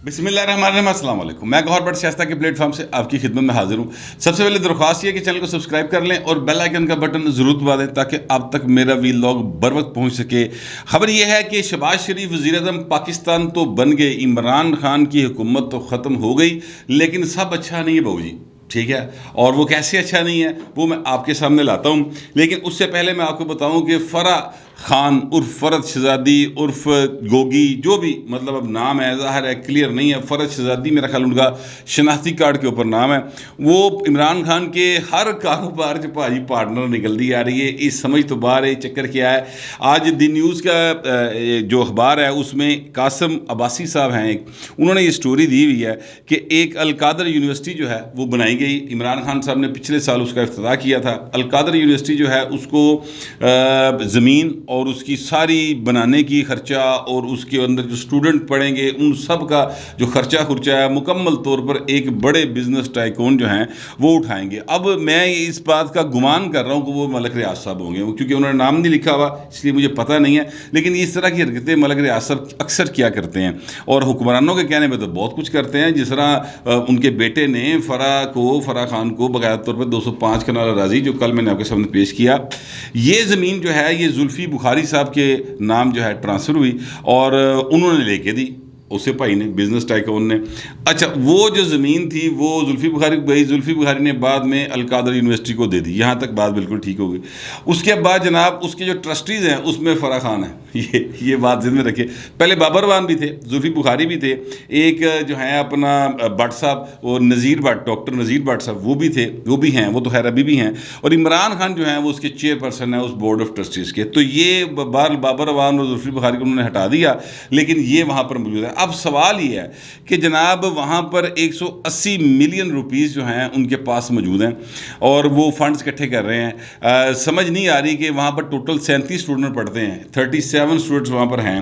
بسم اللہ الرحمن الرحیم، السلام علیکم۔ میں گوہر بٹ شائستہ کے پلیٹ فارم سے آپ کی خدمت میں حاضر ہوں۔ سب سے پہلے درخواست یہ کہ چینل کو سبسکرائب کر لیں اور بیل آئیکن کا بٹن ضرور دبا دیں تاکہ آپ تک میرا ویلاگ بر وقت پہنچ سکے۔ خبر یہ ہے کہ شہباز شریف وزیر اعظم پاکستان تو بن گئے، عمران خان کی حکومت تو ختم ہو گئی، لیکن سب اچھا نہیں ہے بہو جی، ٹھیک ہے؟ اور وہ کیسے اچھا نہیں ہے وہ میں آپ کے سامنے لاتا ہوں، لیکن اس سے پہلے میں آپ کو بتاؤں کہ فرح خان عرف فرد شہزادی عرف گوگی، جو بھی مطلب اب نام ہے، ظاہر ہے کلیئر نہیں ہے، فرد شہزادی میرا خیال ان کا شناختی کارڈ کے اوپر نام ہے، وہ عمران خان کے ہر کاروبار جو بھاجی پارٹنر نکلتی آ رہی ہے۔ اس سمجھ تو باہر ہے چکر کیا ہے۔ آج دی نیوز کا جو اخبار ہے اس میں قاسم عباسی صاحب ہیں، انہوں نے یہ سٹوری دی ہوئی ہے کہ ایک القادر یونیورسٹی جو ہے وہ بنائی گئی۔ عمران خان صاحب نے پچھلے سال اس کا افتتاح کیا تھا۔ القادر یونیورسٹی جو ہے اس کو زمین اور اس کی ساری بنانے کی خرچہ اور اس کے اندر جو اسٹوڈنٹ پڑھیں گے ان سب کا جو خرچہ ہے مکمل طور پر ایک بڑے بزنس ٹائکون جو ہیں وہ اٹھائیں گے۔ اب میں اس بات کا گمان کر رہا ہوں کہ وہ ملک ریاض صاحب ہوں گے، کیونکہ انہوں نے نام نہیں لکھا ہوا اس لیے مجھے پتہ نہیں ہے، لیکن اس طرح کی حرکتیں ملک ریاض صاحب اکثر کیا کرتے ہیں اور حکمرانوں کے کہنے پہ تو بہت کچھ کرتے ہیں۔ جس طرح ان کے بیٹے نے فرح خان کو باقاعدہ طور پر 205 کنال اراضی، جو کل میں نے آپ کے سامنے پیش کیا، یہ زمین جو ہے یہ زلفی بخاری صاحب کے نام جو ہے ٹرانسفر ہوئی اور انہوں نے لے کے دی اسے بھائی نے، بزنس ٹائکون نے۔ اچھا، وہ جو زمین تھی وہ زلفی بخاری نے بعد میں القادر یونیورسٹی کو دے دی، یہاں تک بات بالکل ٹھیک ہو گئی۔ اس کے بعد جناب اس کے جو ٹرسٹیز ہیں اس میں فرح خان ہیں، یہ بات ذہن میں رکھے۔ پہلے بابر وان بھی تھے، زلفی بخاری بھی تھے، ایک جو ہیں اپنا بٹ صاحب، وہ Nazir but, doctor Nazir but صاحب، وہ بھی تھے، وہ بھی ہیں، وہ تو خیر ابھی بھی ہیں، اور عمران خان جو ہیں وہ اس کے چیئر پرسن ہیں اس بورڈ آف ٹرسٹیز کے۔ تو یہ بابر وان اور زلفی بخاری کو انہوں نے ہٹا دیا، لیکن یہ وہاں پر موجود ہے۔ اب سوال یہ ہے کہ جناب وہاں پر 180 ملین روپیز جو ہیں ان کے پاس موجود ہیں اور وہ فنڈز اکٹھے کر رہے ہیں۔ سمجھ نہیں آ رہی کہ وہاں پر ٹوٹل 37 اسٹوڈنٹ پڑھتے ہیں، 37 اسٹوڈنٹس وہاں پر ہیں۔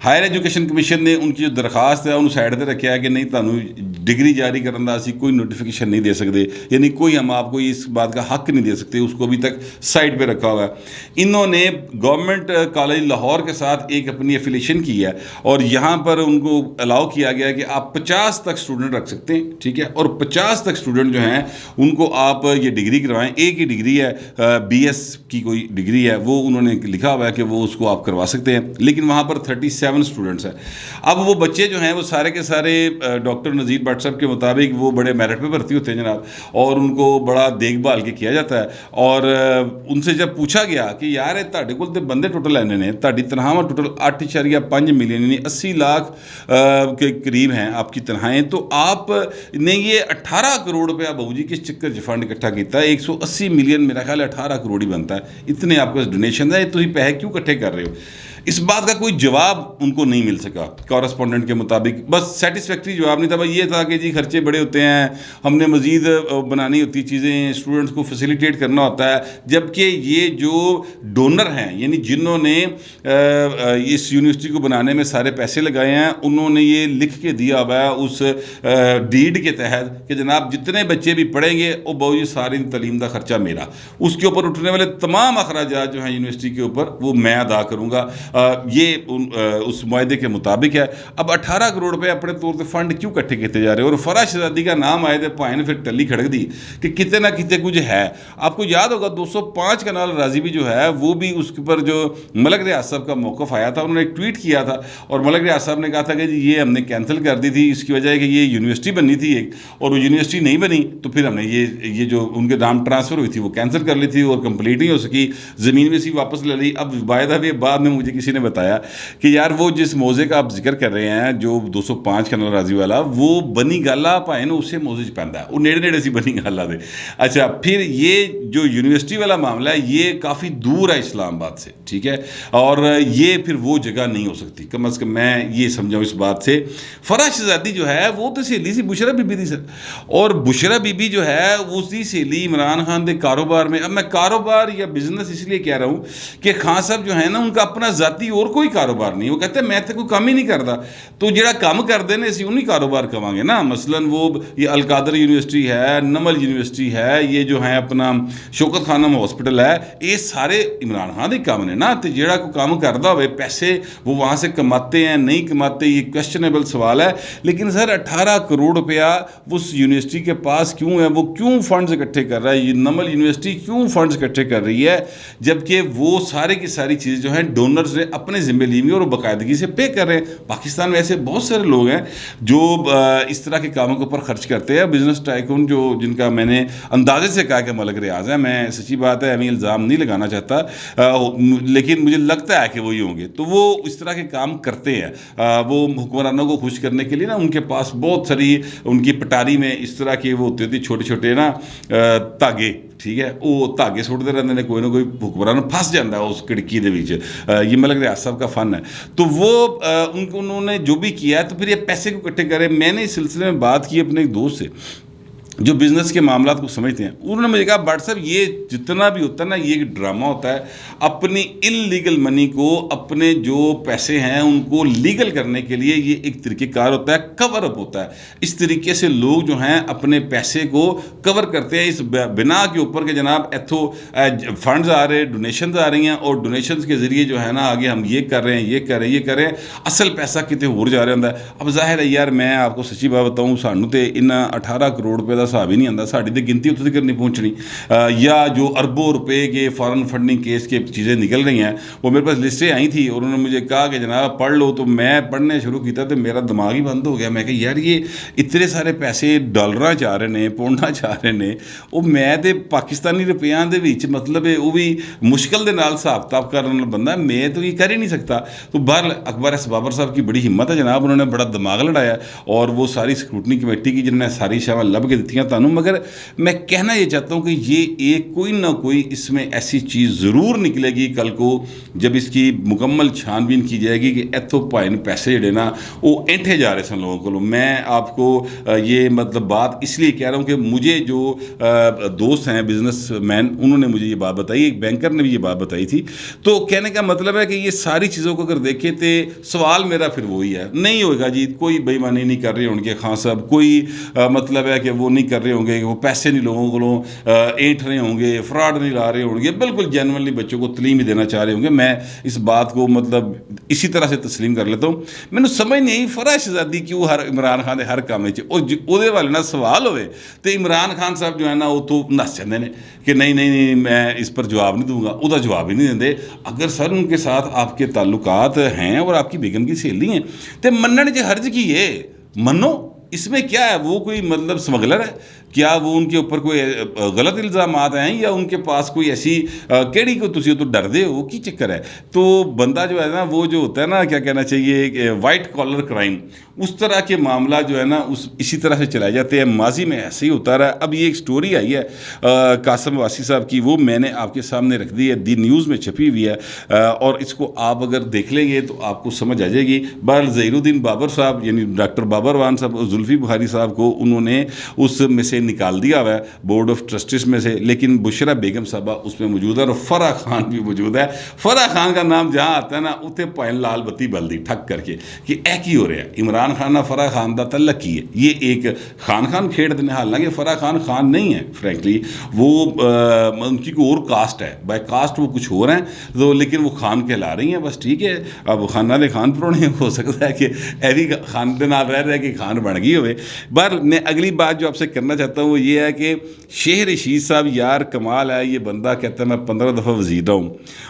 ہائر ایجوکیشن کمیشن نے ان کی جو درخواست ہے انہوں سائڈ پہ رکھا ہے کہ نہیں، تانوں ڈگری جاری کرنے دا اسی کوئی نوٹیفیکیشن نہیں دے سکتے، یعنی کوئی ہم آپ کو اس بات کا حق نہیں دے سکتے، اس کو ابھی تک سائڈ پہ رکھا ہوا ہے۔ انہوں نے گورنمنٹ کالج لاہور کے ساتھ ایک اپنی ایفیلیشن کی ہے اور یہاں پر ان کو الاؤ کیا گیا کہ آپ 50 تک اسٹوڈنٹ رکھ سکتے ہیں، ٹھیک ہے، اور 50 تک اسٹوڈنٹ جو ہیں ان کو آپ یہ ڈگری کروائیں۔ ایک ہی ڈگری ہے، BS کی کوئی ڈگری ہے، وہ انہوں نے لکھا ہوا ہے کہ وہ اس کو آپ کروا سکتے ہیں، لیکن وہاں پر 37 اسٹوڈنٹس ہیں۔ اب وہ بچے جو ہیں وہ سارے کے سارے ڈاکٹر نذیر بٹ صاحب کے مطابق وہ بڑے میرٹ پہ بھرتی ہوتے ہیں جناب، اور ان کو بڑا دیکھ بھال کے کیا جاتا ہے۔ اور ان سے جب پوچھا گیا کہ یار تہاڈے کول تے بندے ٹوٹل اینے نے، تہاڈی تنخواہ ٹوٹل 8.5 ملین یعنی 80 لاکھ کے قریب ہیں آپ کی تنخواہیں، تو آپ نے یہ 18 کروڑ روپیہ بہو جی کس چکر فنڈ اکٹھا کیتا ہے؟ 180 ملین میرا خیال ہے 18 کروڑ ہی بنتا ہے، اتنے آپ کے پاس ڈونیشن ہے، تو ہی پیسے کیوں اکٹھے کر رہے ہو؟ اس بات کا کوئی جواب ان کو نہیں مل سکا کورسپونڈنٹ کے مطابق، بس سیٹسفیکٹری جواب نہیں تھا۔ بھائی یہ تھا کہ جی خرچے بڑے ہوتے ہیں، ہم نے مزید بنانی ہوتی چیزیں، اسٹوڈنٹس کو فیسیلیٹیٹ کرنا ہوتا ہے، جبکہ یہ جو ڈونر ہیں یعنی جنہوں نے اس یونیورسٹی کو بنانے میں سارے پیسے لگائے ہیں، انہوں نے یہ لکھ کے دیا ہوا ہے اس ڈیڈ کے تحت کہ جناب جتنے بچے بھی پڑھیں گے وہ بہو جی ساری تعلیم کا خرچہ میرا، اس کے اوپر اٹھنے والے تمام اخراجات جو ہیں یونیورسٹی کے اوپر وہ میں ادا کروں گا۔ یہ اس معاہدے کے مطابق ہے۔ اب 18 کروڑ روپے اپنے طور سے فنڈ کیوں کٹھے کیتے جا رہے ہیں؟ اور فرح شہزادی کا نام آئے تھے پائے نے پھر ٹلی کھڑک دی کہ کتے نہ کتے کچھ ہے۔ آپ کو یاد ہوگا 205 کنال اراضی بھی جو ہے وہ بھی اس پر جو ملک ریاض صاحب کا موقف آیا تھا، انہوں نے ایک ٹویٹ کیا تھا اور ملک ریاض صاحب نے کہا تھا کہ جی یہ ہم نے کینسل کر دی تھی، اس کی وجہ ہے کہ یہ یونیورسٹی بننی تھی ایک، اور وہ یونیورسٹی نہیں بنی تو پھر ہم نے یہ جو ان کے نام ٹرانسفر ہوئی تھی وہ کینسل کر لی تھی اور کمپلیٹ نہیں ہو سکی، زمین میں سے واپس لے لی۔ اب باعث بھی بعد میں مجھے کسی نے بتایا کہ یار وہ جس موضے کا آپ ذکر کر رہے ہیں جو 205 کنال اراضی والا، وہ بنی گالا پائے نا اسے موضے چ پیندا ہے، وہ نیڑے سی بنی گالا دے۔ اچھا، پھر یہ جو یونیورسٹی والا معاملہ ہے یہ کافی دور ہے اسلام آباد سے، ٹھیک ہے، اور یہ پھر وہ جگہ نہیں ہو سکتی، کم از کم میں یہ سمجھاؤں اس بات سے۔ فرح شہزادی جو ہے وہ تو سہیلی سی بشرا بی بی دی سر، اور بشرا بی بی جو ہے اس کی سہیلی عمران خان دے کاروبار میں، اب میں کاروبار یا بزنس اس لیے کہہ رہا ہوں کہ خان صاحب جو ہے نا ان کا اپنا ذاتی ذاتی اور کوئی کاروبار نہیں. وہ کہتے ہیں میں تو کوئی کام ہی نہیں کرتا. تو جڑا کام کرتے ہیں اسی انہیں کاروبار کہاں گے نا. مثلاً وہ یہ القادر یونیورسٹی ہے, نمل یونیورسٹی ہے, یہ جو ہے اپنا شوکت خانم ہاسپٹل ہے, یہ سارے عمران خان کے کام نے نا. تو جڑا کوئی کام کرتا ہوئے پیسے وہ وہاں سے کماتے ہیں نہیں کماتے, یہ کویسچنیبل سوال ہے. لیکن سر 18 کروڑ روپیہ اس یونیورسٹی کے پاس کیوں ہے؟ وہ کیوں فنڈز اکٹھے کر رہا ہے؟ یہ نمل یونیورسٹی کیوں فنڈز اکٹھے کر رہی ہے جبکہ وہ سارے کی ساری چیز جو ہیں ڈونرز نے اپنے ذمہ لی ہوئی اور باقاعدگی سے پے کر رہے ہیں. پاکستان میں ایسے بہت سارے لوگ ہیں جو اس طرح کے کاموں کے اوپر خرچ کرتے ہیں. بزنس ٹائکون جو جن کا میں نے اندازے سے کہا کہ ملک ریاض ہے, میں سچی بات ہے ہمیں الزام نہیں لگانا چاہتا لیکن مجھے لگتا ہے کہ وہی ہوں گے. تو وہ اس طرح کے کام کرتے ہیں. وہ حکمرانوں کو خوش کرنے کے لیے نا ان کے پاس بہت ساری ان کی پٹاری میں اس طرح کے وہ ہوتے تھے چھوٹے چھوٹے نا دھاگے, ٹھیک ہے, وہ دھاگے سٹتے رہتے ہیں, کوئی نہ کوئی حکمران پھنس جاتا ہے اس کھڑکی دے وچ. یہ ملک ریاض صاحب کا فن ہے. تو وہ انہوں نے جو بھی کیا ہے تو پھر یہ پیسے کو اکٹھے کرے. میں نے اس سلسلے میں بات کی اپنے ایک دوست سے جو بزنس کے معاملات کو سمجھتے ہیں. انہوں نے مجھے کہا بٹ صاحب یہ جتنا بھی ہوتا ہے نا یہ ایک ڈرامہ ہوتا ہے. اپنی انلیگل منی کو, اپنے جو پیسے ہیں ان کو لیگل کرنے کے لیے یہ ایک طریقہ کار ہوتا ہے, کور اپ ہوتا ہے. اس طریقے سے لوگ جو ہیں اپنے پیسے کو کور کرتے ہیں اس بنا کے اوپر کہ جناب ایتھو فنڈز آ رہے, ڈونیشنز آ رہی ہیں اور ڈونیشنز کے ذریعے جو ہے نا آگے ہم یہ کر رہے ہیں یہ کر رہے ہیں یہ کر رہے ہیں, اصل پیسہ کتے ہور جا رہا ہے. اب ظاہر ہے یار میں آپ کو سچی بات بتاؤں, سانوں تے ان 18 کروڑ روپے حساب ہی نہیں آتا. ساری تو گنتی اتنے تک نہیں پہنچنی. یا جو اربوں روپے کے فارن فنڈنگ کیس کے چیزیں نکل رہی ہیں وہ میرے پاس لسٹیں آئی تھی اور انہوں نے مجھے کہا کہ جناب پڑھ لو. تو میں پڑھنے شروع کیا تو میرا دماغ ہی بند ہو گیا. میں کہ یار یہ اتنے سارے پیسے ڈالراں چاہ رہے ہیں, پونڈاں چاہ رہے ہیں, وہ میں تو پاکستانی روپیاں دے وچ مطلب وہ بھی مشکل دے نال حساب کتاب کرنے بندہ, میں تو یہ کر ہی نہیں سکتا. تو بہرحال اکبر ایس بابر صاحب کی بڑی ہمت ہے جناب, انہوں نے بڑا دماغ لڑایا اور وہ ساری سکروٹنی کمیٹی کی جنہوں نے ساری شاواں لب کے دیتی ہیں تانوں. مگر میں کہنا یہ چاہتا ہوں کہ یہ ایک کوئی نہ کوئی اس میں ایسی چیز ضرور نکلے گی کل کو جب اس کی مکمل چھان بین کی جائے گی کہ ایتھوں پائن پیسے جڑے نا وہ اینٹھے جا رہے سن لوگوں کو. میں آپ کو یہ مطلب بات اس لیے کہہ رہا ہوں کہ مجھے جو دوست ہیں بزنس مین انہوں نے مجھے یہ بات بتائی, ایک بینکر نے بھی یہ بات بتائی تھی. تو کہنے کا مطلب ہے کہ یہ ساری چیزوں کو اگر دیکھیں تو سوال میرا پھر وہی ہے, نہیں ہوگا جی کوئی بے ایمانی نہیں کر رہے ہوں گے خان صاحب, کوئی مطلب ہے کہ وہ نہیں کر رہے ہوں گے, وہ پیسے نہیں لوگوں کو اینٹ رہے ہوں گے, فراڈ نہیں لا رہے ہوں گے, بالکل جینوئنلی بچوں کو تعلیم ہی دینا چاہ رہے ہوں گے. میں اس بات کو مطلب اسی طرح سے تسلیم کر لیتا ہوں. میں سمجھ نہیں فرح شہزادی کیوں ہر عمران خان کے ہر کام وہ والے نہ سوال ہوئے تو عمران خان صاحب جو ہے نا وہ تو نس جاتے ہیں کہ نہیں نہیں نہیں میں اس پر جواب نہیں دوں گا, وہ جواب ہی نہیں دیں. اگر سر ان کے ساتھ آپ کے تعلقات ہیں اور آپ کی بیگم کی سہیلی ہیں تو منن جو حرج کی ہے منو, اس میں کیا ہے؟ وہ کوئی مطلب سمگلر ہے کیا؟ وہ ان کے اوپر کوئی غلط الزامات ہیں یا ان کے پاس کوئی ایسی کیڑی کو تسی تو ڈر دے ہو کی چکر ہے؟ تو بندہ جو ہے نا وہ جو ہوتا ہے نا کیا کہنا چاہیے کہ وائٹ کالر کرائم, اس طرح کے معاملہ جو ہے نا اسی طرح سے چلائے جاتے ہیں. ماضی میں ایسے ہی ہوتا رہا. اب یہ ایک سٹوری آئی ہے قاسم واسی صاحب کی, وہ میں نے آپ کے سامنے رکھ دی ہے, دی نیوز میں چھپی ہوئی ہے اور اس کو آپ اگر دیکھ لیں گے تو آپ کو سمجھ آ جائے گی. بہرحال ظہیر الدین بابر صاحب یعنی ڈاکٹر بابر وان صاحب زلفی بخاری صاحب کو انہوں نے اس میں سے نکال دیا ہوا ہے بورڈ آف ٹرسٹیز میں سے, لیکن بشرا بیگم صاحبہ اس میں موجود ہے اور فرح خان بھی موجود ہے. فرح خان کا نام جہاں آتا ہے نا اتنے پائن لال بتی بل دی ٹھک کر کے کہ اے کی ہو رہا ہے. عمران خان فرح خان دا تعلق کی ہے, یہ ایک خان کھیڑ دینے, حالانکہ فرح خان نہیں ہے فرینکلی, وہ ان کی کوئی اور کاسٹ ہے, بائی کاسٹ وہ کچھ ہو رہے ہیں تو لیکن وہ خان کہلا رہی ہیں بس, ٹھیک ہے. اب خانہ دے خان پرونے ہو سکتا ہے کہ ایوی خان دے نال رہ کہ خان بن گئی ہوئے. بہر میں اگلی بات جو آپ سے کرنا چاہتا ہوں وہ یہ ہے کہ شیخ رشید صاحب یار کمال ہے. یہ بندہ کہتا ہے میں 15 دفعہ وزیر ہوں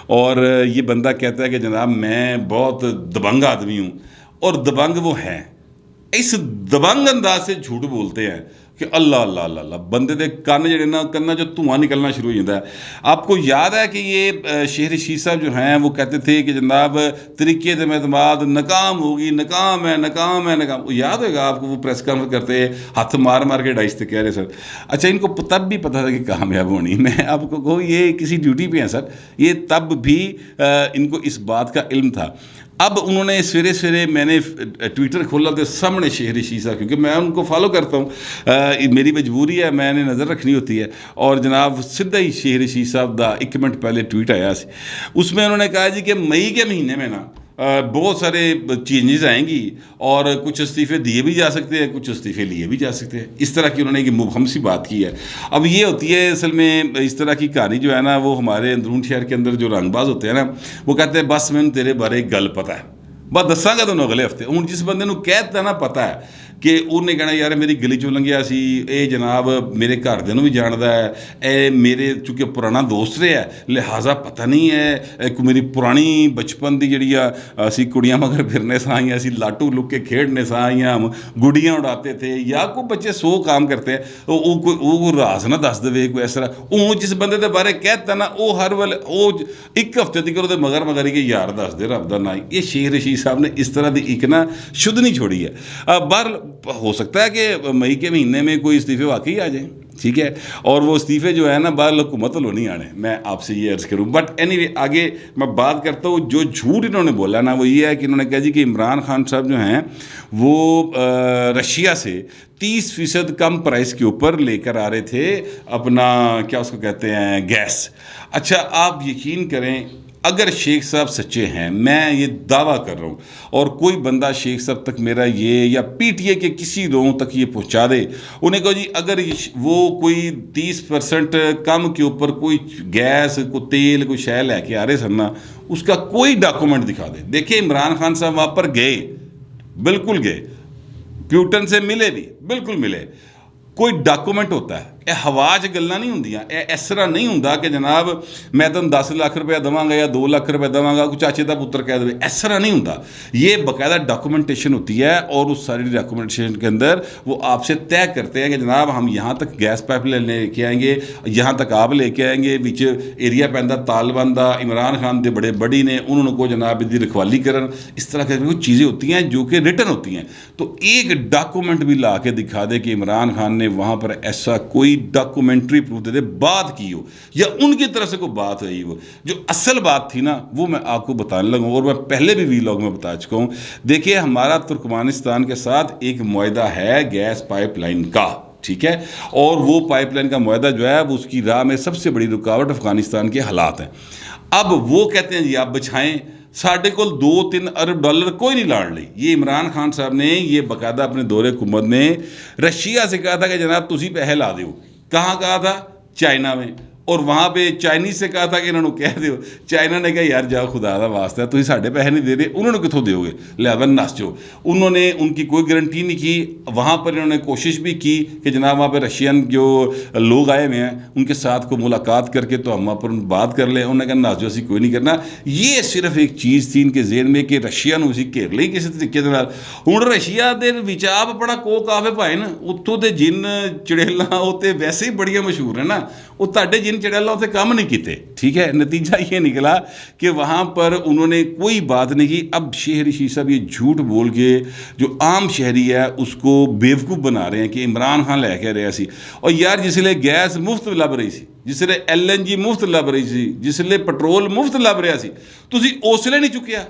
اور یہ بندہ کہتا ہے کہ جناب میں بہت دبنگ آدمی ہوں, اور دبنگ وہ ہیں. اس دبنگ انداز سے جھوٹ بولتے ہیں کہ اللہ اللہ اللہ اللہ, بندے دے کان جڑے نا کنا جو دھواں نکلنا شروع ہو جاتا ہے. آپ کو یاد ہے کہ یہ شیخ رشید صاحب جو ہیں وہ کہتے تھے کہ جناب طریقے سے اعتماد ناکام ہوگی, ناکام ہے ناکام ہے ناکام. وہ یاد ہوگا آپ کو, وہ پریس کانفرنس کرتے ہاتھ مار کے ڈائس تھے کہہ رہے سر. اچھا ان کو تب بھی پتہ تھا کہ کامیاب ہونی. میں آپ کو کہوں یہ کسی ڈیوٹی پہ ہیں سر, یہ تب بھی ان کو اس بات کا علم تھا. اب انہوں نے سویرے سویرے میں نے ٹویٹر کھولا تو سامنے شیخ رشید صاحب، کیونکہ میں ان کو فالو کرتا ہوں، میری مجبوری ہے، میں نے نظر رکھنی ہوتی ہے، اور جناب سیدھا ہی شیخ رشید صاحب دا 1 منٹ پہلے ٹویٹ آیا سی، اس میں انہوں نے کہا جی کہ مئی کے مہینے میں نا بہت سارے چینجز آئیں گی اور کچھ استعفے دیے بھی جا سکتے ہیں، کچھ استعفے لیے بھی جا سکتے ہیں، اس طرح کی انہوں نے ایک مبہم سی بات کی ہے۔ اب یہ ہوتی ہے اصل میں اس طرح کی کہانی جو ہے نا، وہ ہمارے اندرون شہر کے اندر جو رنگ باز ہوتے ہیں نا، وہ کہتے ہیں بس میں تیرے بارے ایک گل پتہ ہے، بس دساں گا تینوں اگلے ہفتے۔ ہوں جس بندے نوں کہہ دتا نا پتہ ہے کہ انہیں کہنا یار میری گلی چوں لنگھیا سی، اے جناب میرے گھر دے نوں بھی جاندا ہے، اے میرے چونکہ پرانا دوست رہا ہے لہٰذا پتہ نہیں ہے میری پرانی بچپن دی جڑی اسی کڑیاں مگر پھرنے سا یا اسی لاٹو لک کے کھیڈنے سا یا ہم گڈیاں اڑاتے تھے، یا کوئی بچے 100 کام کرتے ہیں، وہ راز نہ دس دے کوئی اس طرح۔ وہ جس بندے دے بارے کہتا نا وہ ہر ویلے وہ 1 ہفتے تک وہ مگر مگر کہ یار دس دے رب دا نا۔ یہ شیخ رشید صاحب نے اس طرح دی ایک نا شدھ نہیں چھوڑی ہے۔ باہر ہو سکتا ہے کہ مئی کے مہینے میں کوئی استعفے واقعی آ جائیں، ٹھیک ہے، اور وہ استعفے جو ہے نا باہر حکومت لو نہیں آنے، میں آپ سے یہ عرض کروں۔ بٹ اینی وے آگے میں بات کرتا ہوں، جو جھوٹ انہوں نے بولا نا وہ یہ ہے کہ انہوں نے کہا جی کہ عمران خان صاحب جو ہیں وہ رشیا سے 30% کم پرائس کے اوپر لے کر آ رہے تھے اپنا کیا اس کو کہتے ہیں گیس۔ اچھا آپ یقین کریں اگر شیخ صاحب سچے ہیں، میں یہ دعویٰ کر رہا ہوں، اور کوئی بندہ شیخ صاحب تک میرا یہ یا پی ٹی اے کے کسی لوگوں تک یہ پہنچا دے، انہیں کہو جی اگر وہ کوئی 30% کم کے اوپر کوئی گیس کوئی تیل کوئی شے لے کے آ رہے سن نا، اس کا کوئی ڈاکومنٹ دکھا دے۔ دیکھیں عمران خان صاحب وہاں پر گئے، بالکل گئے، پیوٹن سے ملے بھی، بالکل ملے، کوئی ڈاکومنٹ ہوتا ہے، یہ ہوا چ گلاں نہیں ہوندیاں، اس طرح نہیں ہوندا کہ جناب میں تم 10 لاکھ روپیہ دواں گا یا 2 لاکھ روپیہ دواں گا، کوئی چاچے دا پتر کہہ دے، اس طرح نہیں ہوندا۔ یہ باقاعدہ ڈاکومنٹیشن ہوتی ہے، اور اس ساری ڈاکومنٹیشن کے اندر وہ آپ سے طے کرتے ہیں کہ جناب ہم یہاں تک گیس پائپ لے کے آئیں گے، یہاں تک آپ لے کے آئیں گے، وچ ایریا پیندا طالبان دا، عمران خان دے بڑے بڑی نے انہوں کو جناب دی رکھوالی کرن، اس طرح کی کچھ چیزیں ہوتی ہیں جو کہ ریٹن ہوتی ہیں۔ تو ایک ڈاکومنٹ بھی لا کے دکھا دے کہ عمران خان نے وہاں پر ایسا کوئی ڈاکومنٹری پروف دے دے، بات کی ہو یا ان کی طرف سے کوئی بات ہوئی ہو، جو اصل بات تھی نا وہ میں آپ کو بتانے لگا ہوں، اور میں پہلے بھی ویلاگ میں بتا چکا ہوں۔ دیکھیے ہمارا ترکمانستان کے ساتھ ایک معاہدہ ہے گیس پائپ لائن کا، ٹھیک ہے، اور وہ پائپ لائن کا معاہدہ جو ہے وہ اس کی راہ میں سب سے بڑی رکاوٹ افغانستان کے حالات ہیں۔ اب وہ کہتے ہیں جی آپ بچھائیں، ساڑھے کو 2-3 ارب ڈالر کوئی نہیں لاڑ لی۔ یہ عمران خان صاحب نے یہ باقاعدہ اپنے دور حکومت میں رشیا سے کہا تھا کہ جناب تسی پیسے لا دیو۔ کہاں کہا تھا؟ چائنا میں، اور وہاں پہ چائنیز سے کہا تھا کہ انہوں نے کہہ دیو، چائنا نے کہا یار جاؤ خدا دا واسطہ ہے، تسی ساڑھے پیسے نہیں دے رہے، انہوں نے کتوں دیو گے، لہذا نس جو۔ انہوں نے ان کی کوئی گارنٹی نہیں کی، وہاں پر انہوں نے کوشش بھی کی کہ جناب وہاں پہ رشین جو لوگ آئے ہوئے ہیں ان کے ساتھ کو ملاقات کر کے تو ہم وہاں پر بات کر لیں، انہوں نے کہا نس جو اسی کوئی نہیں کرنا۔ یہ صرف ایک چیز تھی ان کے ذہن میں کہ رشیا نو اسی گھیر لئی کسی طریقے دے نال۔ ہن رشیا دے وچ آپ بڑا کوک آوے بھائی نا، اتوں دے جن چڑیلاں وہ تے ویسے ہی بڑیاں مشہور ہیں نا، وہ تہاڈے جن چڑیلاں اتنے کام نہیں کیتے، ٹھیک ہے۔ نتیجہ یہ نکلا کہ وہاں پر انہوں نے کوئی بات نہیں کی۔ اب شیخ رشید صاحب یہ جھوٹ بول کے جو عام شہری ہے اس کو بیوقوف بنا رہے ہیں کہ عمران خان لے کے رہا سی، اور یار جس لئے گیس مفت لب رہی سی، جس لئے LNG مفت لب رہی سی، جس لئے پٹرول مفت لب رہا سی، تسی اس لئے نہیں چکیا۔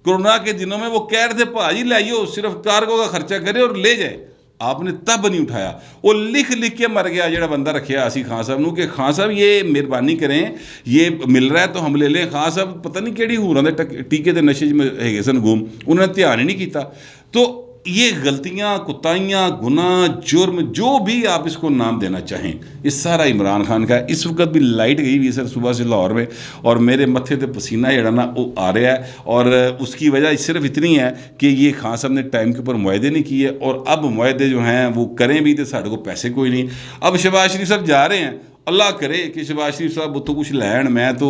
کرونا کے دنوں میں وہ کہہ رہے تھے بھاجی لائیو، صرف کارگو کا خرچہ کرے اور لے جائے، آپ نے تب نہیں اٹھایا۔ وہ لکھ کے مر گیا جڑا بندہ رکھیا اسی خان صاحب نو کہ خان صاحب یہ مہربانی کریں، یہ مل رہا ہے تو ہم لے لیں۔ خان صاحب پتہ نہیں کیڑی ہوراں دے ٹیکے دے نشے میں ہے سن گم، انہوں نے دھیان ہی نہیں کیتا۔ تو یہ غلطیاں، کوتاہیاں، گناہ، جرم، جو بھی آپ اس کو نام دینا چاہیں، یہ سارا عمران خان کا ہے۔ اس وقت بھی لائٹ گئی ہوئی سر صبح سے لاہور میں، اور میرے متھے تے پسینہ جڑا نا وہ آ رہا ہے، اور اس کی وجہ صرف اتنی ہے کہ یہ خان صاحب نے ٹائم کے اوپر معاہدے نہیں کیے، اور اب معاہدے جو ہیں وہ کریں بھی تو ساڑھے کو پیسے کوئی نہیں۔ اب شہباز شریف صاحب جا رہے ہیں، اللہ کرے کہ شہباز شریف صاحب تو کچھ لین، میں تو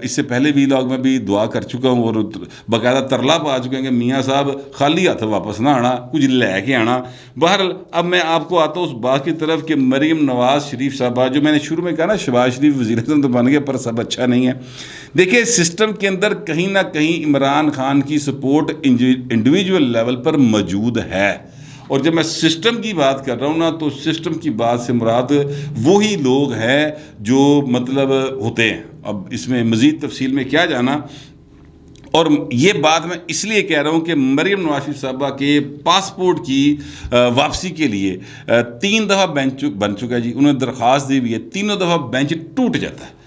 اس سے پہلے ویلاگ میں بھی دعا کر چکا ہوں اور باقاعدہ ترلا پا چکے ہیں کہ میاں صاحب خالی ہاتھ واپس نہ آنا، کچھ لے کے آنا۔ بہرحال اب میں آپ کو آتا ہوں اس بات کی طرف کہ مریم نواز شریف صاحبہ، جو میں نے شروع میں کہا نا شہباز شریف وزیر اعظم تو بن گیا پر سب اچھا نہیں ہے۔ دیکھیں سسٹم کے اندر کہیں نہ کہیں عمران خان کی سپورٹ انڈیویجول لیول پر موجود ہے، اور جب میں سسٹم کی بات کر رہا ہوں نا تو سسٹم کی بات سے مراد وہی لوگ ہیں جو مطلب ہوتے ہیں۔ اب اس میں مزید تفصیل میں کیا جانا، اور یہ بات میں اس لیے کہہ رہا ہوں کہ مریم نواز شریف صاحبہ کے پاسپورٹ کی واپسی کے لیے 3 دفعہ بینچ بن چکا ہے جی، انہوں نے درخواست دی ہوئی ہے، تینوں دفعہ بینچ ٹوٹ جاتا ہے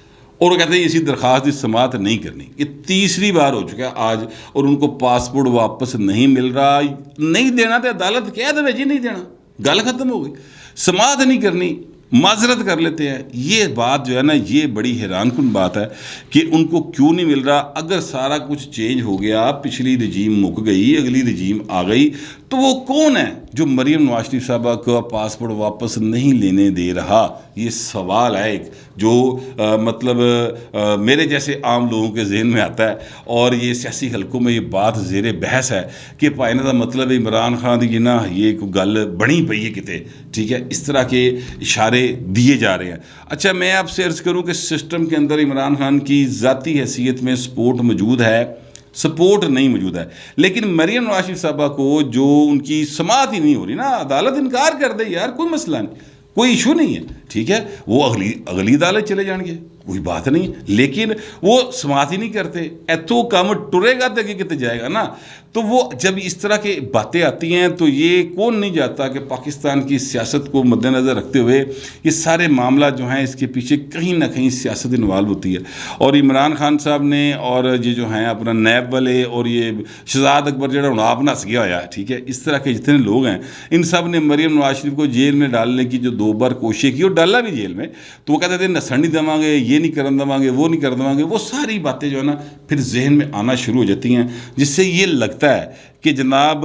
اور وہ کہتے ہیں اسی درخواست کی سماعت نہیں کرنی. یہ تیسری بار ہو چکا ہے آج، اور ان کو پاسپورٹ واپس نہیں مل رہا. نہیں دینا تو عدالت کہہ دے جی نہیں دینا، گل ختم ہو گئی. سماعت نہیں کرنی، معذرت کر لیتے ہیں. یہ بات جو ہے نا، یہ بڑی حیران کن بات ہے کہ ان کو کیوں نہیں مل رہا. اگر سارا کچھ چینج ہو گیا، پچھلی رجیم مک گئی، اگلی رجیم آ گئی، تو وہ کون ہے جو مریم نواز شریف صاحبہ کا پاسپورٹ واپس نہیں لینے دے رہا؟ یہ سوال ہے ایک جو مطلب میرے جیسے عام لوگوں کے ذہن میں آتا ہے، اور یہ سیاسی حلقوں میں یہ بات زیر بحث ہے کہ پائنے کا مطلب عمران خان دی نا یہ کوئی گل بنی پئی ہے کتے، ٹھیک ہے. اس طرح کے اشارے دیے جا رہے ہیں. اچھا، میں آپ سے عرض کروں کہ سسٹم کے اندر عمران خان کی ذاتی حیثیت میں سپورٹ موجود ہے، سپورٹ نہیں موجود ہے، لیکن مریم نواز شریف صاحبہ کو جو ان کی سماعت ہی نہیں ہو رہی نا، عدالت انکار کر دے یار، کوئی مسئلہ نہیں، کوئی ایشو نہیں ہے، ٹھیک ہے. وہ اگلی عدالت چلے جان گے، کوئی بات نہیں، لیکن وہ سماعت ہی نہیں کرتے. ایتھو کام ٹرے گا تو آگے کتے جائے گا نا. تو وہ جب اس طرح کی باتیں آتی ہیں تو یہ کون نہیں جاتا کہ پاکستان کی سیاست کو مد نظر رکھتے ہوئے یہ سارے معاملات جو ہیں اس کے پیچھے کہیں نہ کہیں سیاست انوالو ہوتی ہے. اور عمران خان صاحب نے اور یہ جو ہیں اپنا نیب والے اور یہ شہزاد اکبر جڑا ہوں آپ نس گیا ہوا ہے، ٹھیک ہے، اس طرح کے جتنے لوگ ہیں ان سب نے مریم نواز شریف کو جیل میں ڈالنے کی جو 2 بار کوشش کی اور ڈالا بھی جیل میں، تو وہ کہتے تھے نسن نہیں دیں گے، یہ نہیں کرن دیں گے، وہ نہیں کر دیں گے. وہ ساری باتیں جو ہے نا پھر ذہن میں آنا شروع ہو جاتی ہیں، جس سے یہ لگتا ہے کہ جناب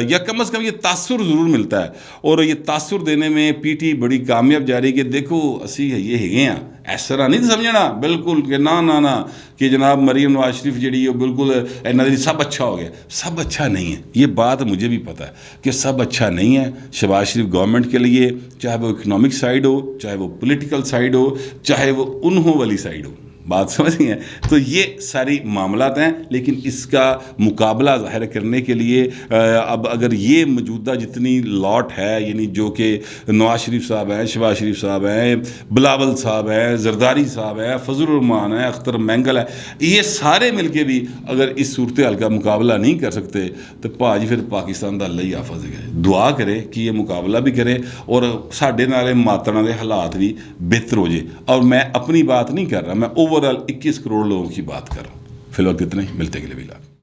یا کم از کم یہ تاثر ضرور ملتا ہے. اور یہ تاثر دینے میں پی ٹی بڑی کامیاب جا رہی کہ دیکھو اسی یہ ہے ہیں. اس طرح نہیں سمجھنا بالکل کہ نہ کہ جناب مریم نواز شریف جڑی ہے بالکل نظری سب اچھا ہو گیا. سب اچھا نہیں ہے، یہ بات مجھے بھی پتہ ہے کہ سب اچھا نہیں ہے. شہباز شریف گورنمنٹ کے لیے، چاہے وہ اکنامک سائیڈ ہو، چاہے وہ پولیٹیکل سائیڈ ہو، چاہے وہ انہوں والی سائیڈ ہو، بات سمجھ گئے ہیں. تو یہ ساری معاملات ہیں، لیکن اس کا مقابلہ ظاہر کرنے کے لیے اب اگر یہ موجودہ جتنی لاٹ ہے، یعنی جو کہ نواز شریف صاحب ہیں، شہباز شریف صاحب ہیں، بلاول صاحب ہیں، زرداری صاحب ہیں، فضل الرحمان ہیں، اختر مینگل ہے، یہ سارے مل کے بھی اگر اس صورتحال کا مقابلہ نہیں کر سکتے تو پھر پاکستان دا اللہ ہی حافظ ہے. دعا کرے کہ یہ مقابلہ بھی کرے اور ساڈے نالے ماتنا دے حالات بھی بہتر ہو جائے. اور میں اپنی بات نہیں کر رہا، میں اوورآل 21 کروڑ لوگوں کی بات کر رہا ہوں. فی الوقت اتنے ہی، ملتے اگلے ویلاگ.